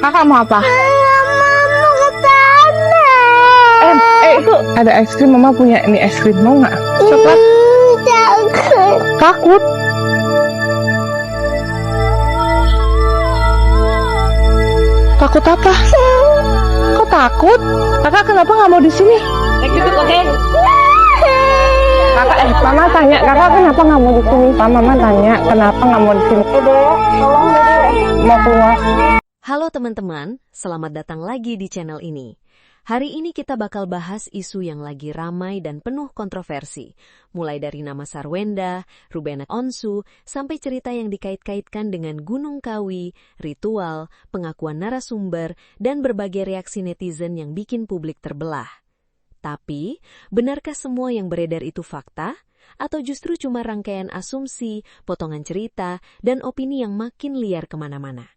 Kakak mau apa? Mau ke tanah. Itu ada es krim, mama punya ini es krim, mau nggak? Coklat. Takut. Takut? Takut apa? Kok takut? Kakak kenapa nggak mau di sini? Kakak, mama tanya, kakak kenapa nggak mau di sini? Mama tanya, kenapa nggak mau di sini? Mau keluar. Halo teman-teman, selamat datang lagi di channel ini. Hari ini kita bakal bahas isu yang lagi ramai dan penuh kontroversi. Mulai dari nama Sarwenda, Ruben Onsu, sampai cerita yang dikait-kaitkan dengan Gunung Kawi, ritual, pengakuan narasumber, dan berbagai reaksi netizen yang bikin publik terbelah. Tapi, benarkah semua yang beredar itu fakta? Atau justru cuma rangkaian asumsi, potongan cerita, dan opini yang makin liar kemana-mana?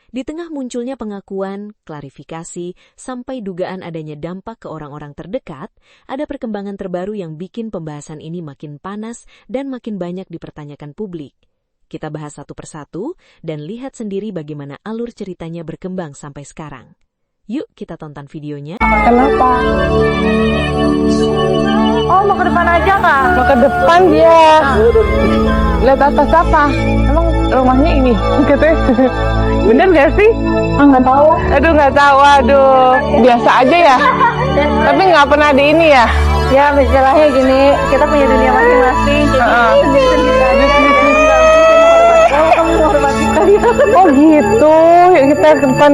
Di tengah munculnya pengakuan, klarifikasi, sampai dugaan adanya dampak ke orang-orang terdekat, ada perkembangan terbaru yang bikin pembahasan ini makin panas dan makin banyak dipertanyakan publik. Kita bahas satu persatu dan lihat sendiri bagaimana alur ceritanya berkembang sampai sekarang. Yuk kita tonton videonya. Kenapa? Oh, mau ke depan aja, Kak? Mau ke depan dia. Lihat atas apa? Emang rumahnya ini? Gitu. Bener gak sih? Nggak tahu. Aduh nggak tahu, aduh. Biasa aja ya. Tapi nggak pernah di ini ya. Ya, istilahnya gini, kita punya dunia masing-masing. Jadi sendiri-sendiri aja. Kamu mau hormati kalian. Oh gitu. Yuk kita ke depan.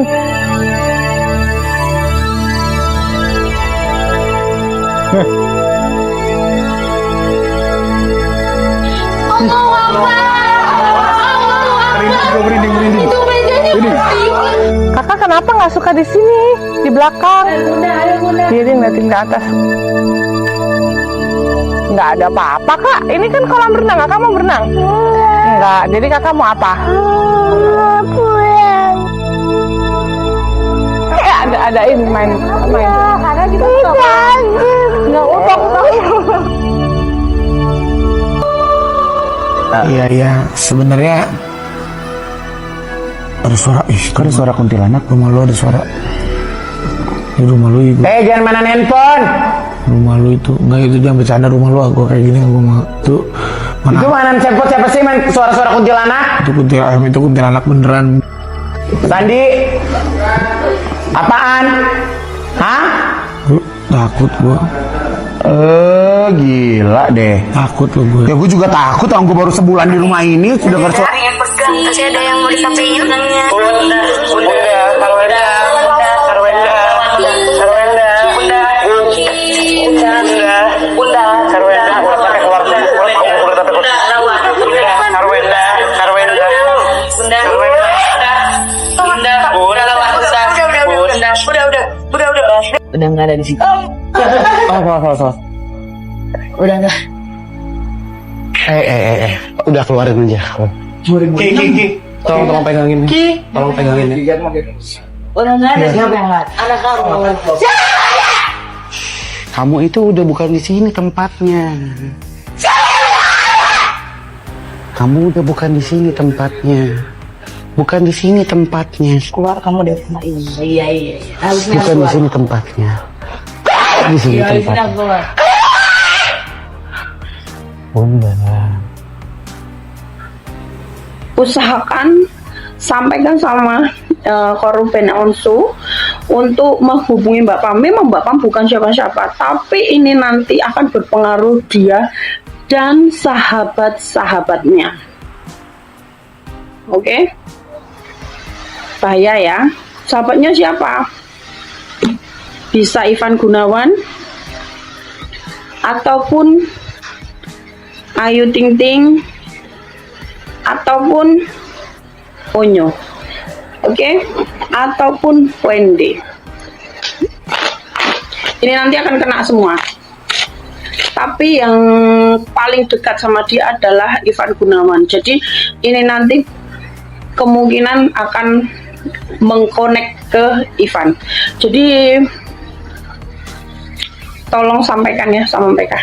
Kakak kenapa nggak suka di sini? Di belakang. Jadi ngeliatin ke atas. Nggak ada apa-apa kak. Ini kan kolam renang. Kakak mau berenang? Enggak. Jadi kakak mau apa? Pulang. Ada ini main. Karena kita nggak utang. Iya, sebenarnya ada suara, kan ada suara kuntilanak. Rumah lu ada suara. Di rumah lu itu. Jangan mainan handphone. Rumah lu itu, enggak, itu jangan bercanda. Rumah lu gua kayak gini, gua mau tuh. Mana? Itu mainan handphone siapa sih main suara-suara kuntilanak? Itu kuntilanak beneran. Sandi, apaan? Hah? Gua takut gua. Gila deh. Takut lo gue. Ya gue juga takut, orang gue baru sebulan di rumah ini sudah bersuara. Masih ada yang mau disampaikan? Udah nggak ada di situ. Udah nggak. Udah keluarin aja. Ki. Tolong pegangin. Tolong pegangin ya. Udah nggak ada. Siapa yang nggak? Anak kamu. Kamu itu udah bukan di sini tempatnya. Kamu udah bukan di sini tempatnya. Bukan di sini tempatnya. Keluar kamu dari rumah ini. Iya. Harusnya Bukan di keluar. sini tempatnya. Di sini Iya, harusnya tempatnya. keluar. Bunda. Usahakan sampaikan sama Ruben Onsu untuk menghubungi Mbak Pam. Memang Mbak Pam bukan siapa-siapa, tapi ini nanti akan berpengaruh dia dan sahabat-sahabatnya. Oke? Bahaya ya. Sahabatnya siapa? Bisa Ivan Gunawan ataupun Ayu Ting Ting ataupun Onyo, oke? Ataupun Wendy. Ini nanti akan kena semua. Tapi yang paling dekat sama dia adalah Ivan Gunawan. Jadi ini nanti kemungkinan akan mengkonek ke Ivan. Jadi tolong sampaikan ya sama mereka.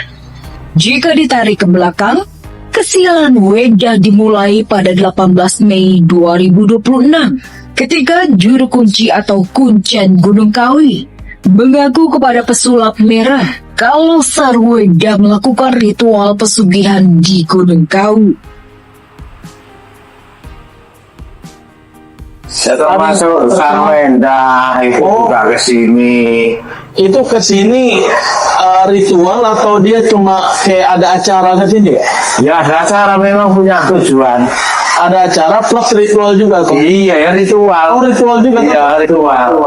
Jika ditarik ke belakang, kesialan Weda dimulai pada 18 Mei 2026 ketika juru kunci atau kuncen Gunung Kawi mengaku kepada pesulap merah kalau Sarwenda melakukan ritual pesugihan di Gunung Kawi. Termasuk Sarwenda itu juga ke sini. Itu ke sini ritual atau dia cuma kayak ada acara ke sini? Ya, acara memang punya tujuan. Ada acara plus ritual juga tuh. Iya, ya ritual. Oh, ritual juga. Iya, ritual.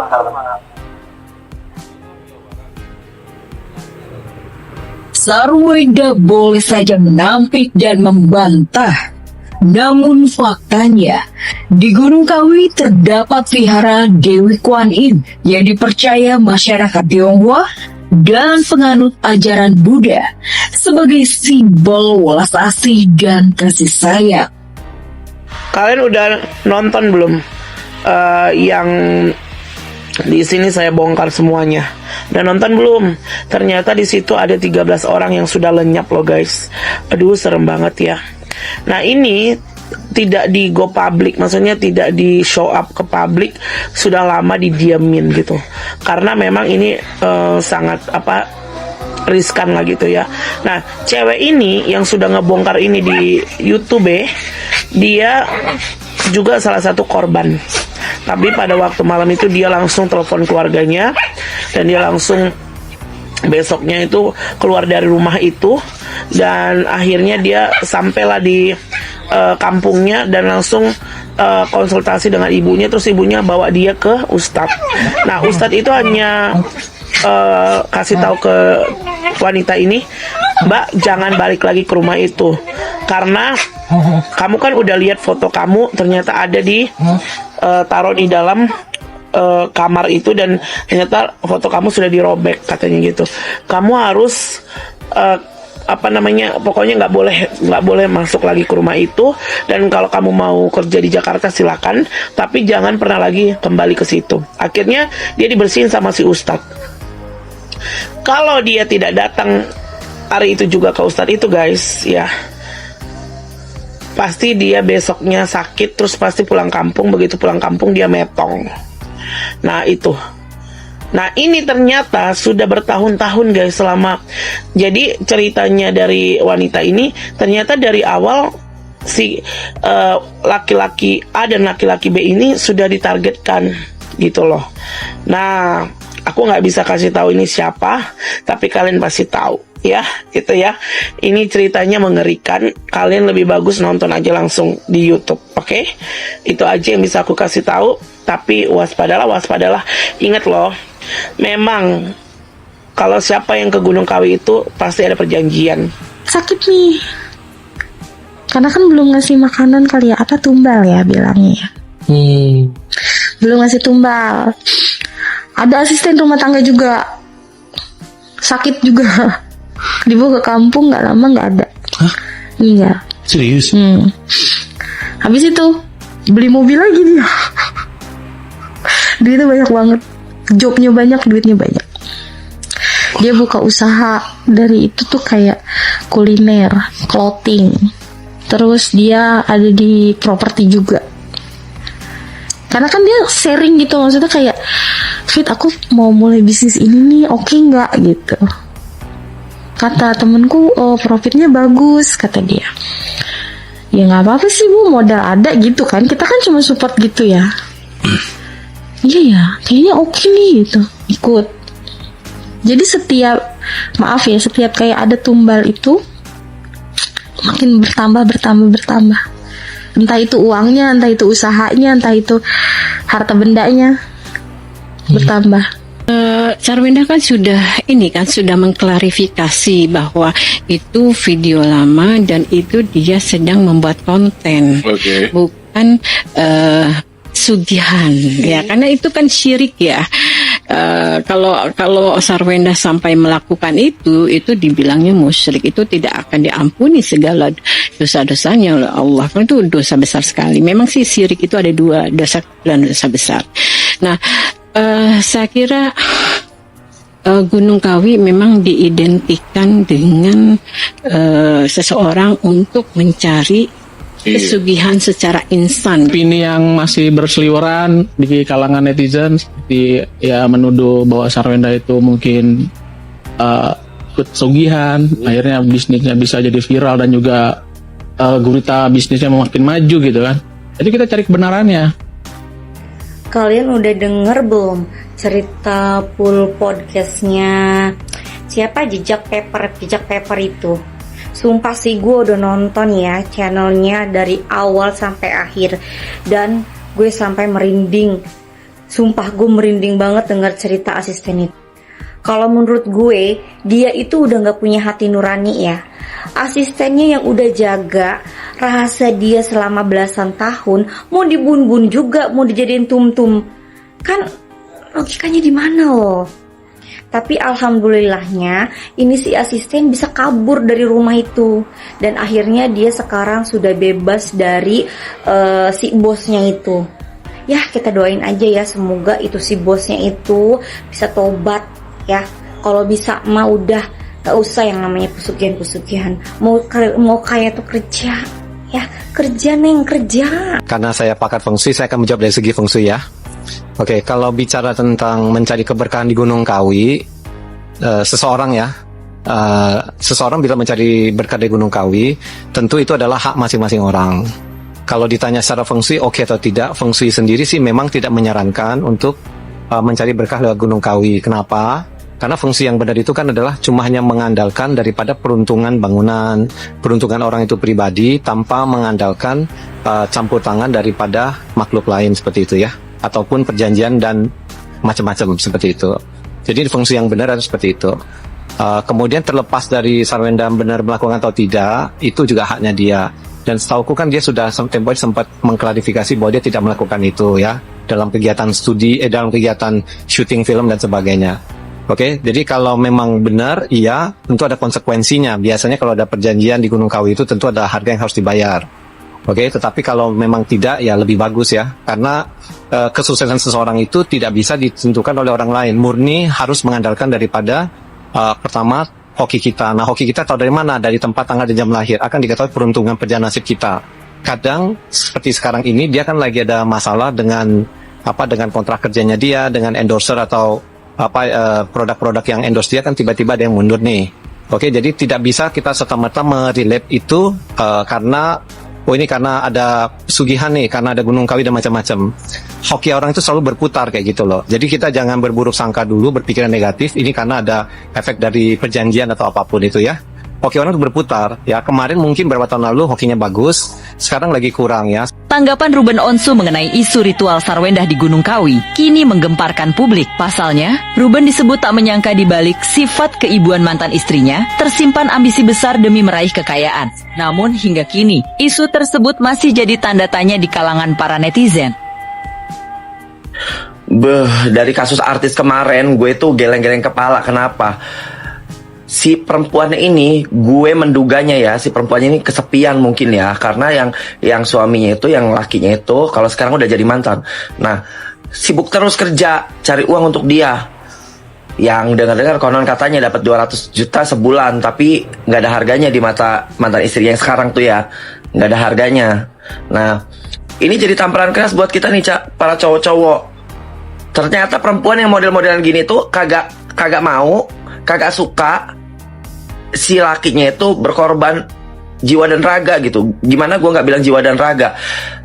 Sarwenda boleh saja menampik dan membantah. Namun faktanya, di Gunung Kawi terdapat vihara Dewi Kuan Yin yang dipercaya masyarakat Tionghoa dan penganut ajaran Buddha sebagai simbol welas asih dan kasih sayang. Kalian udah nonton belum yang di sini saya bongkar semuanya? Udah nonton belum? Ternyata di situ ada 13 orang yang sudah lenyap loh guys. Aduh serem banget ya. Nah ini tidak di go public, maksudnya tidak di show up ke publik, sudah lama didiamin gitu. Karena memang ini sangat riskan lah gitu ya. Nah cewek ini yang sudah ngebongkar ini di YouTube, dia juga salah satu korban. Tapi pada waktu malam itu dia langsung telepon keluarganya dan dia langsung besoknya itu keluar dari rumah itu, dan akhirnya dia sampailah di kampungnya dan langsung konsultasi dengan ibunya. Terus ibunya bawa dia ke ustadz. Nah ustadz itu hanya kasih tahu ke wanita ini, Mbak jangan balik lagi ke rumah itu karena kamu kan udah lihat foto kamu ternyata ada di taruh di dalam kamar itu, dan ternyata foto kamu sudah dirobek katanya gitu. Kamu harus pokoknya nggak boleh masuk lagi ke rumah itu, dan kalau kamu mau kerja di Jakarta silakan, tapi jangan pernah lagi kembali ke situ. Akhirnya dia dibersihin sama si ustadz. Kalau dia tidak datang hari itu juga ke ustadz itu guys ya, pasti dia besoknya sakit, terus pasti pulang kampung. Begitu pulang kampung dia metong. Nah itu. Nah ini ternyata sudah bertahun-tahun guys selama. Jadi ceritanya dari wanita ini ternyata dari awal si laki-laki A dan laki-laki B ini sudah ditargetkan gitu loh. Nah aku nggak bisa kasih tahu ini siapa, tapi kalian pasti tahu ya, gitu ya. Ini ceritanya mengerikan. Kalian lebih bagus nonton aja langsung di YouTube, oke? Itu aja yang bisa aku kasih tahu. Tapi waspadalah. Ingat loh, memang kalau siapa yang ke Gunung Kawi itu pasti ada perjanjian. Sakit nih, karena kan belum ngasih makanan kali ya, tumbal ya bilangnya. Belum ngasih tumbal. Ada asisten rumah tangga juga sakit juga. Dibawa ke kampung, nggak lama nggak ada. Hah? Iya. Serius? Habis itu beli mobil lagi dia. Duitnya banyak banget, jobnya banyak, duitnya banyak. Dia buka usaha dari itu tuh kayak kuliner, clothing. Terus dia ada di properti juga. Karena kan dia sharing gitu, maksudnya kayak, Fit aku mau mulai bisnis ini nih, oke nggak gitu. Kata temenku, profitnya bagus, kata dia. Ya nggak apa-apa sih bu, modal ada gitu kan, kita kan cuma support gitu ya. Iya ya, kayaknya oke nih gitu, ikut. Jadi setiap kayak ada tumbal itu makin bertambah. Entah itu uangnya, entah itu usahanya, entah itu harta bendanya bertambah. Sarwenda kan sudah mengklarifikasi bahwa itu video lama dan itu dia sedang membuat konten, bukan sugihan ya, karena itu kan syirik ya. Kalau Sarwenda sampai melakukan itu dibilangnya musyrik, itu tidak akan diampuni segala dosa-dosanya oleh Allah, kan itu dosa besar sekali. Memang sih syirik itu ada dua, dosa dan dosa besar. Nah saya kira Gunung Kawi memang diidentikan dengan seseorang untuk mencari pesugihan secara instan. Opini yang masih berseliweran di kalangan netizen seperti ya menuduh bahwa Sarwenda itu mungkin pesugihan, akhirnya bisnisnya bisa jadi viral dan juga gurita bisnisnya makin maju gitu kan. Jadi kita cari kebenarannya. Kalian udah denger belum cerita full podcastnya siapa Jejak Paper itu? Sumpah sih gue udah nonton ya channelnya dari awal sampai akhir, dan gue sampai merinding. Sumpah gue merinding banget dengar cerita asisten itu. Kalau menurut gue dia itu udah gak punya hati nurani ya. Asistennya yang udah jaga rahasia dia selama belasan tahun mau dibun-bun juga, mau dijadiin tum-tum. Kan logikanya di mana loh? Tapi alhamdulillahnya ini si asisten bisa kabur dari rumah itu, dan akhirnya dia sekarang sudah bebas dari si bosnya itu. Ya kita doain aja ya, semoga itu si bosnya itu bisa tobat ya. Kalau bisa mah udah gak usah yang namanya pesugihan-pesugihan. Mau kaya tuh kerja ya, kerja neng, kerja. Karena saya pakar feng shui, saya akan menjawab dari segi feng shui ya. Oke, kalau bicara tentang mencari keberkahan di Gunung Kawi, seseorang bila mencari berkah di Gunung Kawi, tentu itu adalah hak masing-masing orang. Kalau ditanya secara feng shui oke atau tidak, feng shui sendiri sih memang tidak menyarankan untuk mencari berkah lewat Gunung Kawi. Kenapa? Karena feng shui yang benar itu kan adalah cuma hanya mengandalkan daripada peruntungan bangunan, peruntungan orang itu pribadi, tanpa mengandalkan campur tangan daripada makhluk lain seperti itu ya, ataupun perjanjian dan macam-macam seperti itu. Jadi fungsi yang benar harus seperti itu. Kemudian terlepas dari Sarwenda benar melakukan atau tidak, itu juga haknya dia. Dan setauku kan dia sudah tempoh sempat mengklarifikasi bahwa dia tidak melakukan itu ya, dalam kegiatan studi, dalam kegiatan syuting film dan sebagainya. Oke, jadi kalau memang benar, iya, tentu ada konsekuensinya. Biasanya kalau ada perjanjian di Gunung Kawi itu tentu ada harga yang harus dibayar. Oke, tetapi kalau memang tidak, ya lebih bagus ya. Karena kesuksesan seseorang itu tidak bisa ditentukan oleh orang lain. Murni harus mengandalkan daripada pertama, hoki kita. Nah, hoki kita tahu dari mana? Dari tempat, tanggal, dan jam lahir. Akan diketahui peruntungan perjalanan nasib kita. Kadang, seperti sekarang ini, dia kan lagi ada masalah dengan kontrak kerjanya dia, dengan endorser atau produk-produk yang endorse dia kan tiba-tiba ada yang mundur nih. Oke, jadi tidak bisa kita serta-merta merelate itu karena ini karena ada pesugihan nih, karena ada Gunung Kawi dan macam-macam. Hoki orang itu selalu berputar kayak gitu loh. Jadi kita jangan berburuk sangka dulu, berpikiran negatif. Ini karena ada efek dari perjanjian atau apapun itu ya. Hoki orang itu berputar. Ya kemarin mungkin beberapa tahun lalu hokinya bagus, sekarang lagi kurang ya. Tanggapan Ruben Onsu mengenai isu ritual Sarwenda di Gunung Kawi kini menggemparkan publik. Pasalnya, Ruben disebut tak menyangka dibalik sifat keibuan mantan istrinya tersimpan ambisi besar demi meraih kekayaan. Namun hingga kini, isu tersebut masih jadi tanda tanya di kalangan para netizen. Dari kasus artis kemarin, gue tuh geleng-geleng kepala. Kenapa? Si perempuannya ini, gue menduganya ya, si perempuannya ini kesepian mungkin ya, karena yang suaminya itu, yang lakinya itu, kalau sekarang udah jadi mantan. Nah, sibuk terus kerja, cari uang untuk dia. Yang dengar-dengar konon katanya dapat 200 juta sebulan, tapi nggak ada harganya di mata mantan istri yang sekarang tuh ya, nggak ada harganya. Nah, ini jadi tamparan keras buat kita nih, para cowok-cowok. Ternyata perempuan yang model-modelan gini tuh kagak mau, kagak suka si lakinya itu berkorban jiwa dan raga gitu. Gimana gue nggak bilang jiwa dan raga?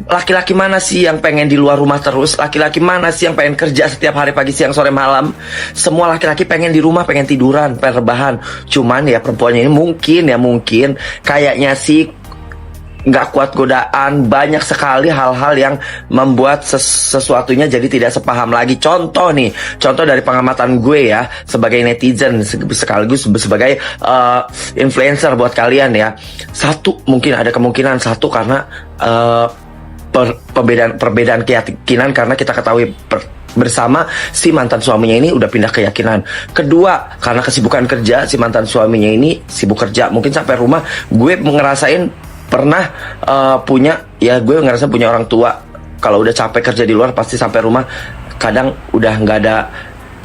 Laki-laki mana sih yang pengen di luar rumah terus? Laki-laki mana sih yang pengen kerja setiap hari pagi, siang, sore, malam? Semua laki-laki pengen di rumah, pengen tiduran, pengen rebahan. Cuman ya perempuannya ini mungkin kayaknya sih nggak kuat godaan. Banyak sekali hal-hal yang membuat sesuatunya jadi tidak sepaham lagi. Contoh dari pengamatan gue ya, sebagai netizen sekaligus sebagai influencer buat kalian ya. Mungkin ada kemungkinan karena perbedaan keyakinan, karena kita ketahui bersama si mantan suaminya ini udah pindah keyakinan. Kedua, karena kesibukan kerja, si mantan suaminya ini sibuk kerja, mungkin sampai rumah. Gue ngerasain pernah punya orang tua kalau udah capek kerja di luar pasti sampai rumah kadang udah nggak ada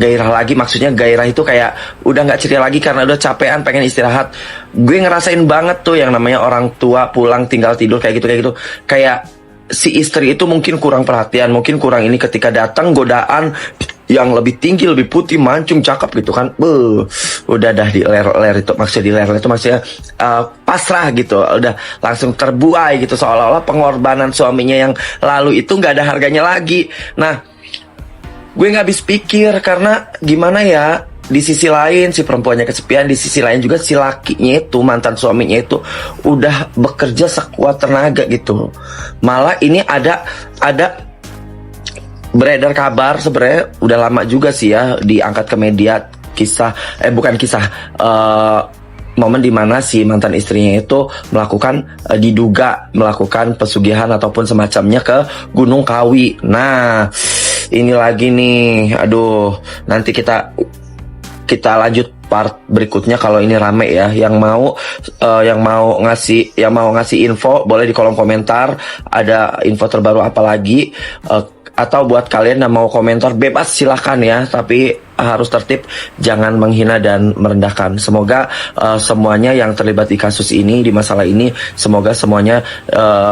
gairah lagi. Maksudnya gairah itu kayak udah nggak ceria lagi karena udah capean, pengen istirahat. Gue ngerasain banget tuh yang namanya orang tua pulang tinggal tidur kayak gitu. Kayak si istri itu mungkin kurang perhatian, mungkin kurang ini, ketika datang godaan yang lebih tinggi, lebih putih, mancung, cakep gitu kan, udah dah di ler itu, maksudnya di ler itu maksudnya pasrah gitu, udah langsung terbuai gitu, seolah-olah pengorbanan suaminya yang lalu itu nggak ada harganya lagi. Nah, gue nggak habis pikir karena gimana ya, di sisi lain si perempuannya kesepian, di sisi lain juga si lakinya itu, mantan suaminya itu udah bekerja sekuat tenaga gitu. Malah ini ada beredar kabar, sebenarnya udah lama juga sih ya diangkat ke media, momen dimana si mantan istrinya itu diduga melakukan pesugihan ataupun semacamnya ke Gunung Kawi. Nah, ini lagi nih, aduh, nanti kita lanjut part berikutnya kalau ini rame ya. Yang mau ngasih info boleh di kolom komentar, ada info terbaru apa lagi, atau buat kalian yang mau komentar bebas silahkan ya, tapi harus tertib, jangan menghina dan merendahkan. Semoga semuanya yang terlibat di kasus ini, di masalah ini, semoga semuanya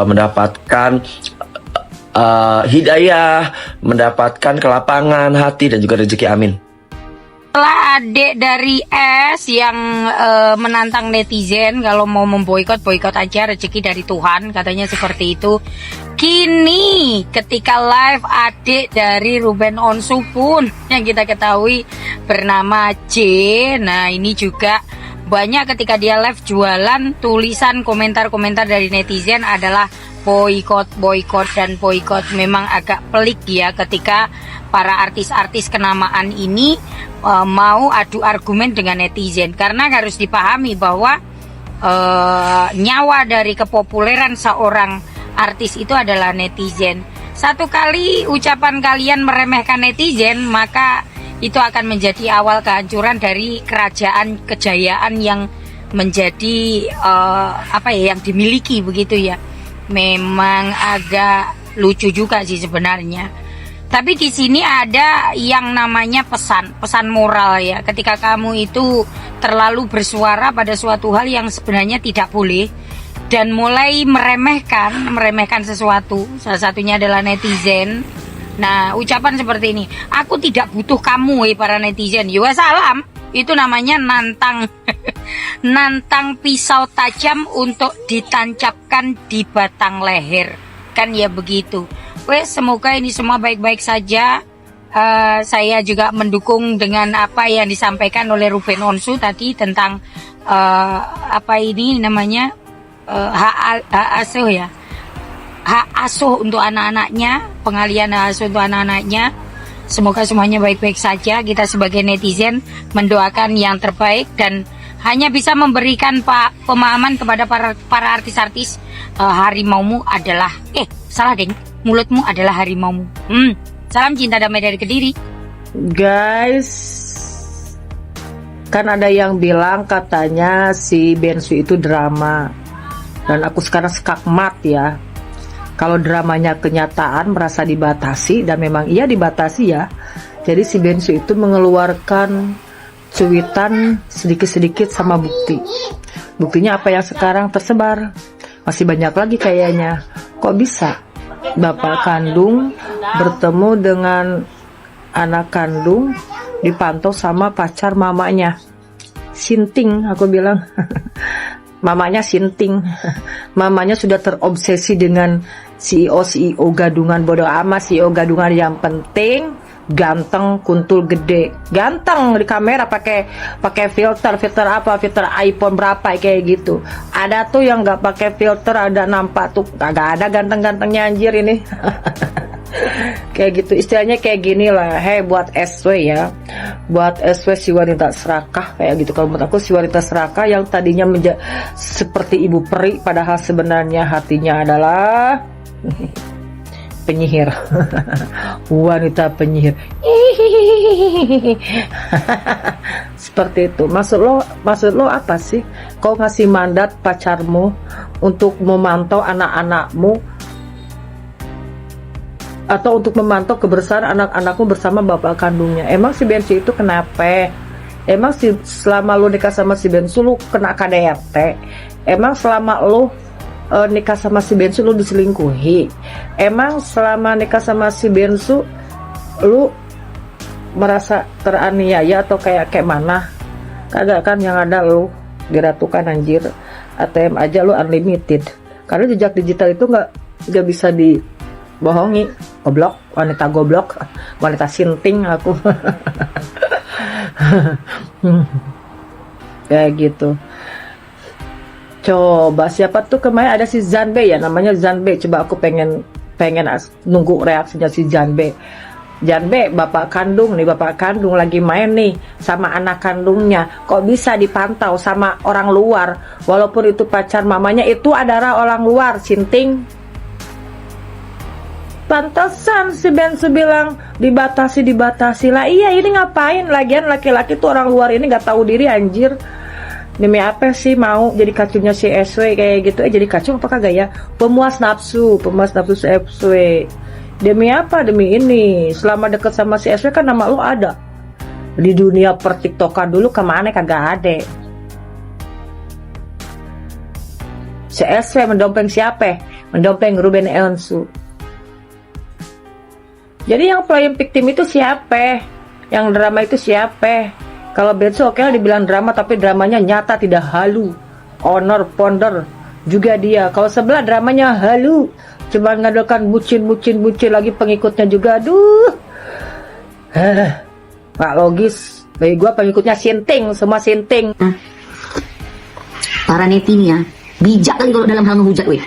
mendapatkan hidayah, mendapatkan kelapangan hati dan juga rezeki, amin. Setelah adik dari S yang menantang netizen kalau mau boikot aja, rezeki dari Tuhan, katanya seperti itu. Kini ketika live adik dari Ruben Onsu pun yang kita ketahui bernama J. Nah, ini juga banyak ketika dia live jualan, tulisan komentar-komentar dari netizen adalah boikot dan boikot. Memang agak pelik ya ketika para artis-artis kenamaan ini mau adu argumen dengan netizen, karena harus dipahami bahwa nyawa dari kepopuleran seorang artis itu adalah netizen. Satu kali ucapan kalian meremehkan netizen, maka itu akan menjadi awal kehancuran dari kerajaan kejayaan yang menjadi yang dimiliki begitu ya. Memang agak lucu juga sih sebenarnya. Tapi di sini ada yang namanya pesan moral ya. Ketika kamu itu terlalu bersuara pada suatu hal yang sebenarnya tidak boleh dan mulai meremehkan sesuatu, salah satunya adalah netizen. Nah, ucapan seperti ini, aku tidak butuh kamu para netizen. Ya salam, itu namanya nantang pisau tajam untuk ditancapkan di batang leher. Kan ya begitu. Semoga ini semua baik-baik saja. Saya juga mendukung dengan apa yang disampaikan oleh Ruben Onsu tadi tentang hak asuh ya, hak asuh untuk anak-anaknya, pengalihan hak asuh untuk anak-anaknya. Semoga semuanya baik-baik saja. Kita sebagai netizen mendoakan yang terbaik dan hanya bisa memberikan pemahaman kepada para artis-artis. Harimaumu adalah mulutmu adalah harimaumu. Salam cinta damai dari Kediri. Guys, kan ada yang bilang katanya si Bensu itu drama, dan aku sekarang skakmat ya. Kalau dramanya kenyataan merasa dibatasi, dan memang iya dibatasi ya. Jadi si Bensu itu mengeluarkan cuitan sedikit-sedikit sama bukti. Buktinya apa yang sekarang tersebar? Masih banyak lagi kayaknya. Kok bisa bapak kandung bertemu dengan anak kandung dipantau sama pacar mamanya? Sinting, aku bilang. Mamanya sinting. Mamanya sudah terobsesi dengan CEO gadungan, bodoh amat CEO gadungan, yang penting ganteng, kuntul gede, ganteng di kamera, pakai filter iPhone berapa kayak gitu. Ada tuh yang nggak pakai filter, ada nampak tuh kagak ada ganteng-gantengnya anjir ini. Kayak gitu, istilahnya kayak gini lah. Buat SW ya, buat SW si wanita serakah kayak gitu. Kalau menurut aku si wanita serakah yang tadinya seperti ibu peri, padahal sebenarnya hatinya adalah penyihir. Wanita penyihir. Seperti itu. Maksud lo apa sih? Kau ngasih mandat pacarmu untuk memantau anak-anakmu atau untuk memantau kebersihan anak-anakmu bersama bapak kandungnya. Emang si Bensu itu kenapa? Emang selama lu nikah sama si Bensu lu kena KDRT? Emang selama lu nikah sama si Bensu lu diselingkuhi? Emang selama nikah sama si Bensu lu merasa teraniaya atau kayak mana? Kagak kan, yang ada lu diratukan anjir. ATM aja lu unlimited. Karena jejak digital itu nggak bisa dibohongi. Goblok, wanita goblok, wanita sinting aku. Kayak gitu. Coba siapa tuh kemarin ada si Zanbe ya, namanya Zanbe. Coba aku pengen nunggu reaksinya si Zanbe. Janbe, bapak kandung lagi main nih sama anak kandungnya. Kok bisa dipantau sama orang luar? Walaupun itu pacar mamanya, itu adalah orang luar, sinting. Pantesan si Bensu bilang dibatasi lah. Iya, ini ngapain? Lagian laki-laki tuh orang luar ini gak tahu diri anjir. Demi apa sih mau jadi kacunya si SW kayak gitu? Jadi kacu apa kagak ya? Pemuas nafsu si SW. Demi apa? Demi ini. Selama deket sama si SW kan nama lu ada. Di dunia pertiktokan dulu kemana kagak ada. Si SW mendompeng siapa? Mendompeng Ruben Onsu. Jadi yang playing victim itu siapa? Yang drama itu siapa? Kalau Bensu oke lah dibilang drama, tapi dramanya nyata, tidak halu. Honor Ponder juga dia. Kalau sebelah dramanya halu, cuma ngadakan bucin lagi pengikutnya juga. Aduh, nggak logis. Bagi gua pengikutnya sinting, semua sinting. Para netinya bijak kali kalau dalam hal menghujat weh.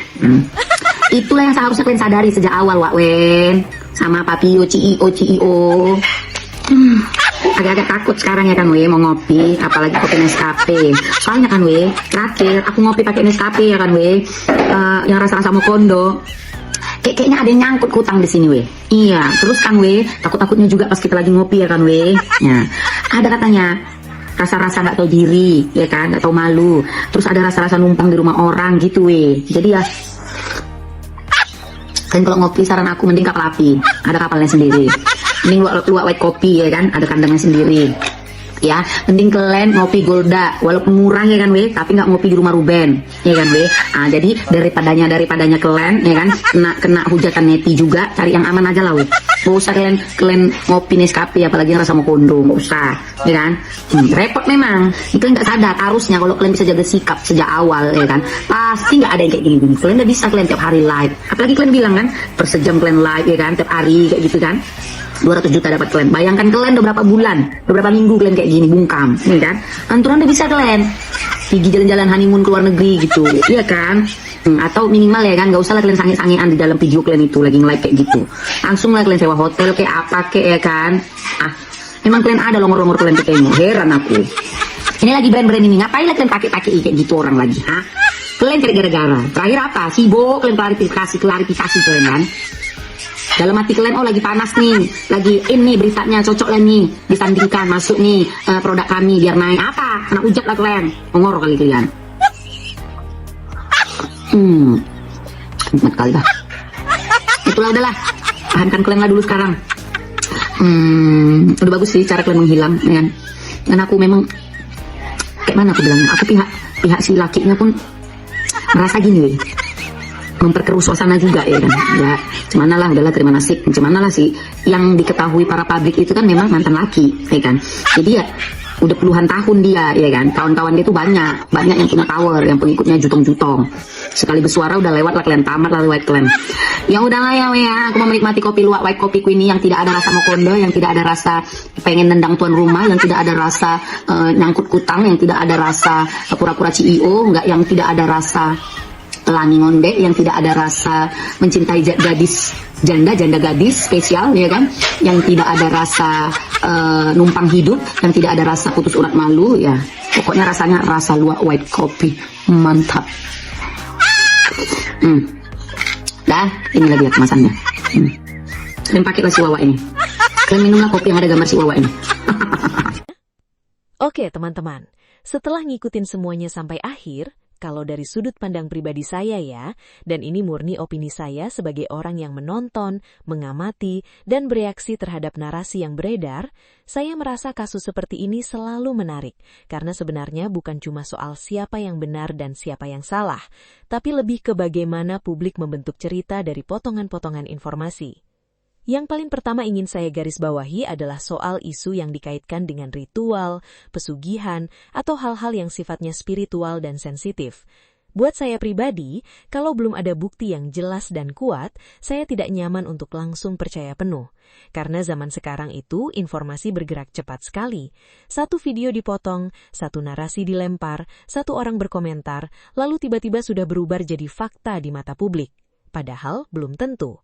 Itulah yang seharusnya kalian sadari sejak awal Wak Wen sama Papio CEO. Agak-agak takut sekarang ya kan weh mau ngopi, apalagi kopi Nescafe. Soalnya kan weh, terakhir aku ngopi pakai Nescafe ya kan weh, yang rasa-rasa mokondo. Kayaknya ada yang nyangkut hutang di sini weh. Iya, terus kan weh, takutnya juga pas kita lagi ngopi ya kan weh. Ya, ada katanya rasa-rasa nggak tahu diri, ya kan, nggak tahu malu. Terus ada rasa-rasa numpang di rumah orang gitu weh. Jadi ya, kan kalau ngopi saran aku mending kapal api, ada kapalnya sendiri. Mending luak white kopi ya kan, ada kandangnya sendiri. Ya, mending kalian ngopi Golda, walaupun murah ya kan weh, tapi nggak ngopi di rumah Ruben, ya kan weh. Jadi daripadanya kalian ya kan kena hujatan neti juga, cari yang aman aja lah weh. Gak usah kalian ngopi Nescafe, apalagi yang rasa mau kondo, gak usah, ya kan. Repot memang. Kalian nggak sadar harusnya kalau kalian bisa jaga sikap sejak awal, ya kan. Pasti nggak ada yang kayak gini. Kalian udah bisa kalian tiap hari live, apalagi kalian bilang kan per sejam kalian live ya kan, tiap hari kayak gitu kan. 200 juta dapat kalian. Bayangkan kalian udah berapa bulan, udah berapa minggu kalian kayak gini bungkam, ya kan? Anturan udah bisa kalian pergi jalan-jalan honeymoon ke luar negeri gitu, iya kan? Atau minimal ya kan, nggak usah lah kalian sange-sangean di dalam video kalian itu lagi nge-live kayak gitu. Langsung lah kalian sewa hotel kayak apa kayak ya kan? Memang kalian ada longor-longor kalian ketemu. Heran aku. Ini lagi brand-brand ini ngapain lah kalian pakai kayak gitu orang lagi, Kalian cari gara-gara. Terakhir apa? Sibuk kalian klarifikasi kalian kan? Dalam hati kalian, oh lagi panas nih, lagi ini beritanya cocok lah nih, disandingkan masuk nih produk kami biar naik. Apa? Kena ujat lah kalian, ngorok kali kalian. Nikmat kali lah. Itulah udahlah, tahankan kalian lah dulu sekarang. Udah bagus sih cara kalian menghilang, ya kan? Dan aku memang kayak mana aku bilangnya? Aku pihak si lakinya pun merasa gini, weh. Memperkeruh suasana juga ya kan. Ya cemana lah, udahlah terima nasib. Cemana lah sih yang diketahui para publik itu kan memang mantan laki ya kan. Jadi ya udah puluhan tahun dia ya kan. Kawan-kawan dia tuh banyak yang punya power, yang pengikutnya jutong-jutong. Sekali bersuara udah lewat lah kalian, tamat lah white clan. Ya udahlah ya weh ya, aku mau menikmati kopi luwak white kopiku ini yang tidak ada rasa mokondo, yang tidak ada rasa pengen nendang tuan rumah, yang tidak ada rasa nyangkut kutang, yang tidak ada rasa pura-pura CEO, enggak, yang tidak ada rasa pelangi ngondek, yang tidak ada rasa mencintai janda gadis spesial ya kan, yang tidak ada rasa numpang hidup, yang tidak ada rasa putus urat malu ya. Pokoknya rasanya rasa luwak white coffee mantap. Dah, ini lagi ya kemasannya. Kalian pakailah si Wawa ini. Kalian minumlah kopi yang ada gambar si Wawa ini. Oke teman-teman, setelah ngikutin semuanya sampai akhir, kalau dari sudut pandang pribadi saya ya, dan ini murni opini saya sebagai orang yang menonton, mengamati, dan bereaksi terhadap narasi yang beredar, saya merasa kasus seperti ini selalu menarik, karena sebenarnya bukan cuma soal siapa yang benar dan siapa yang salah, tapi lebih ke bagaimana publik membentuk cerita dari potongan-potongan informasi. Yang paling pertama ingin saya garis bawahi adalah soal isu yang dikaitkan dengan ritual, pesugihan, atau hal-hal yang sifatnya spiritual dan sensitif. Buat saya pribadi, kalau belum ada bukti yang jelas dan kuat, saya tidak nyaman untuk langsung percaya penuh. Karena zaman sekarang itu informasi bergerak cepat sekali. Satu video dipotong, satu narasi dilempar, satu orang berkomentar, lalu tiba-tiba sudah berubah jadi fakta di mata publik. Padahal belum tentu.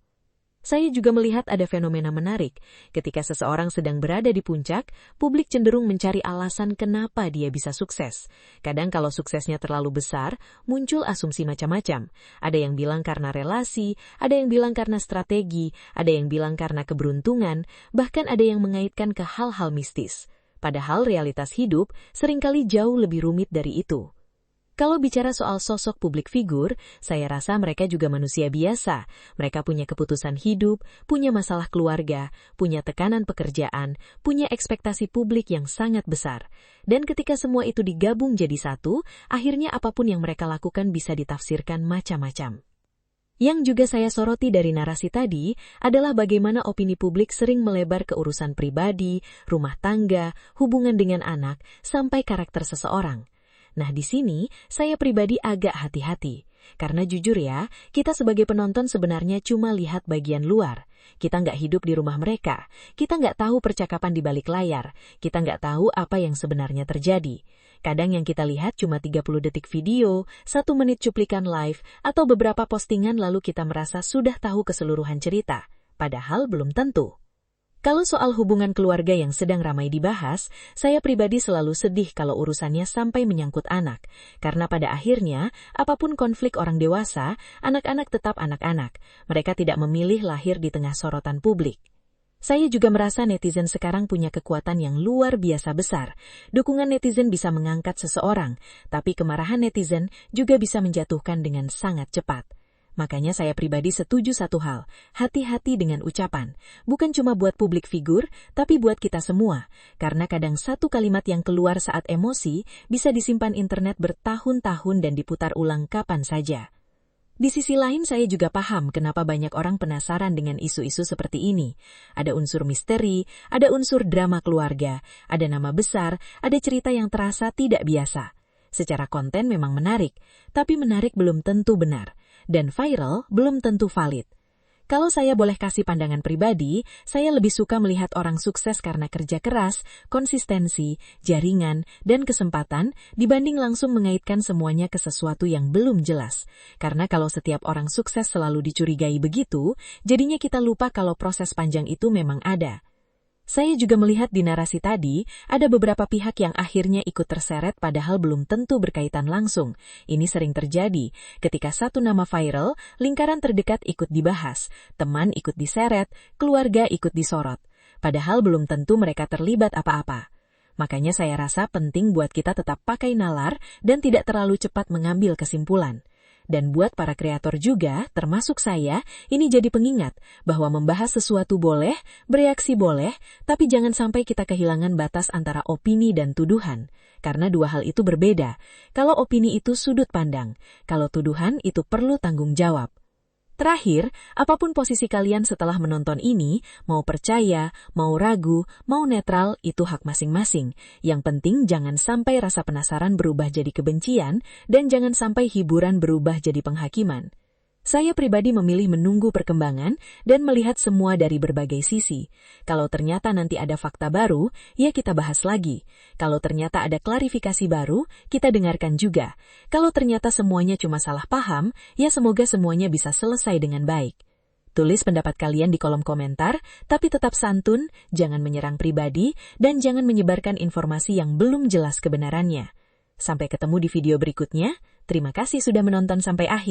Saya juga melihat ada fenomena menarik. Ketika seseorang sedang berada di puncak, publik cenderung mencari alasan kenapa dia bisa sukses. Kadang kalau suksesnya terlalu besar, muncul asumsi macam-macam. Ada yang bilang karena relasi, ada yang bilang karena strategi, ada yang bilang karena keberuntungan, bahkan ada yang mengaitkan ke hal-hal mistis. Padahal realitas hidup seringkali jauh lebih rumit dari itu. Kalau bicara soal sosok publik figur, saya rasa mereka juga manusia biasa. Mereka punya keputusan hidup, punya masalah keluarga, punya tekanan pekerjaan, punya ekspektasi publik yang sangat besar. Dan ketika semua itu digabung jadi satu, akhirnya apapun yang mereka lakukan bisa ditafsirkan macam-macam. Yang juga saya soroti dari narasi tadi adalah bagaimana opini publik sering melebar ke urusan pribadi, rumah tangga, hubungan dengan anak, sampai karakter seseorang. Nah, di sini saya pribadi agak hati-hati. Karena jujur ya, kita sebagai penonton sebenarnya cuma lihat bagian luar. Kita nggak hidup di rumah mereka. Kita nggak tahu percakapan di balik layar. Kita nggak tahu apa yang sebenarnya terjadi. Kadang yang kita lihat cuma 30 detik video, 1 menit cuplikan live, atau beberapa postingan lalu kita merasa sudah tahu keseluruhan cerita. Padahal belum tentu. Kalau soal hubungan keluarga yang sedang ramai dibahas, saya pribadi selalu sedih kalau urusannya sampai menyangkut anak. Karena pada akhirnya, apapun konflik orang dewasa, anak-anak tetap anak-anak. Mereka tidak memilih lahir di tengah sorotan publik. Saya juga merasa netizen sekarang punya kekuatan yang luar biasa besar. Dukungan netizen bisa mengangkat seseorang, tapi kemarahan netizen juga bisa menjatuhkan dengan sangat cepat. Makanya saya pribadi setuju satu hal, hati-hati dengan ucapan. Bukan cuma buat publik figur, tapi buat kita semua. Karena kadang satu kalimat yang keluar saat emosi bisa disimpan internet bertahun-tahun dan diputar ulang kapan saja. Di sisi lain saya juga paham kenapa banyak orang penasaran dengan isu-isu seperti ini. Ada unsur misteri, ada unsur drama keluarga, ada nama besar, ada cerita yang terasa tidak biasa. Secara konten memang menarik, tapi menarik belum tentu benar. Dan viral belum tentu valid. Kalau saya boleh kasih pandangan pribadi, saya lebih suka melihat orang sukses karena kerja keras, konsistensi, jaringan, dan kesempatan dibanding langsung mengaitkan semuanya ke sesuatu yang belum jelas. Karena kalau setiap orang sukses selalu dicurigai begitu, jadinya kita lupa kalau proses panjang itu memang ada. Saya juga melihat di narasi tadi, ada beberapa pihak yang akhirnya ikut terseret padahal belum tentu berkaitan langsung. Ini sering terjadi, ketika satu nama viral, lingkaran terdekat ikut dibahas, teman ikut diseret, keluarga ikut disorot. Padahal belum tentu mereka terlibat apa-apa. Makanya saya rasa penting buat kita tetap pakai nalar dan tidak terlalu cepat mengambil kesimpulan. Dan buat para kreator juga, termasuk saya, ini jadi pengingat bahwa membahas sesuatu boleh, bereaksi boleh, tapi jangan sampai kita kehilangan batas antara opini dan tuduhan. Karena dua hal itu berbeda. Kalau opini itu sudut pandang, kalau tuduhan itu perlu tanggung jawab. Terakhir, apapun posisi kalian setelah menonton ini, mau percaya, mau ragu, mau netral, itu hak masing-masing. Yang penting jangan sampai rasa penasaran berubah jadi kebencian, dan jangan sampai hiburan berubah jadi penghakiman. Saya pribadi memilih menunggu perkembangan dan melihat semua dari berbagai sisi. Kalau ternyata nanti ada fakta baru, ya kita bahas lagi. Kalau ternyata ada klarifikasi baru, kita dengarkan juga. Kalau ternyata semuanya cuma salah paham, ya semoga semuanya bisa selesai dengan baik. Tulis pendapat kalian di kolom komentar, tapi tetap santun, jangan menyerang pribadi, dan jangan menyebarkan informasi yang belum jelas kebenarannya. Sampai ketemu di video berikutnya, terima kasih sudah menonton sampai akhir.